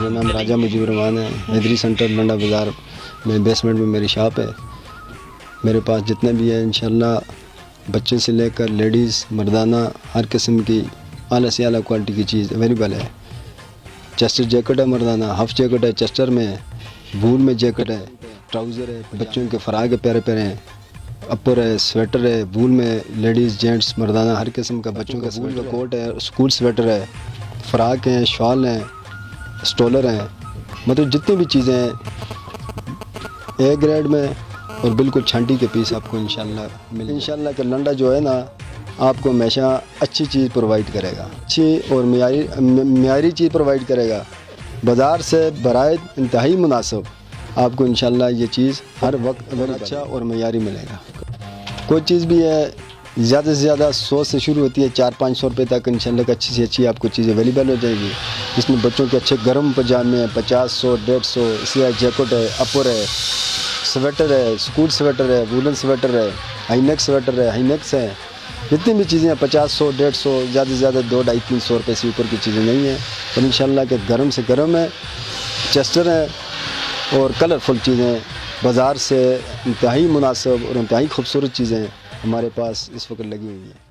मेरा नाम राजा मुजीबर रहमान है। हैदरी सेंटर लंडा बाज़ार में बेसमेंट में मेरी शॉप है। मेरे पास जितने भी हैं इंशाल्लाह बच्चे से लेकर लेडीज़ मर्दाना हर किस्म की आला से आला क्वालिटी की चीज़ अवेलेबल है। चेस्टर जैकेट है मर्दाना, हाफ जैकेट है चेस्टर में, वूल में जैकेट है, ट्राउज़र है, बच्चों के फराक के प्यारे प्यारे हैं, अपर है, स्वेटर है, वूल में लेडीज़ जेंट्स मर्दाना हर किस्म का, बच्चों का वूल का कोट है, स्कूल स्वेटर है, फ़राक हैं, शॉल हैं, स्टोलर हैं, मतलब जितनी भी चीज़ें हैं ए ग्रेड में और बिल्कुल छांटी के पीस आपको इंशाल्लाह मिले। इंशाल्लाह कि लंडा जो है ना आपको हमेशा अच्छी चीज़ प्रोवाइड करेगा, अच्छी और मियारी चीज़ प्रोवाइड करेगा। बाज़ार से बराए इंतहाई मुनासिब आपको इंशाल्लाह ये चीज़ हर वक्त अच्छा और मियारी मिलेगा। कोई चीज़ भी है ज़्यादा से ज़्यादा 100 से शुरू होती है 400-500 रुपये तक इंशाल्लाह अच्छी से अच्छी आपको चीज़ अवेलेबल हो जाएगी। इसमें बच्चों के अच्छे गर्म पजामे हैं 50-100-150, इसी जैकेट है, अपर है, स्वेटर है, स्कूल स्वेटर है, वूलन स्वेटर है, हाईनेक स्वेटर है, हाईनेक्स है, जितनी भी चीज़ें हैं 50-100-150, ज़्यादा से ज़्यादा 200-250-300 रुपये से ऊपर की चीज़ें नहीं हैं। और इंशाल्लाह के गर्म से गर्म है, चेस्टर है और कलरफुल चीज़ें बाज़ार से इंतहाई मुनासिब और इंतहाई खूबसूरत चीज़ें हमारे पास इस वक्त लगी हुई हैं।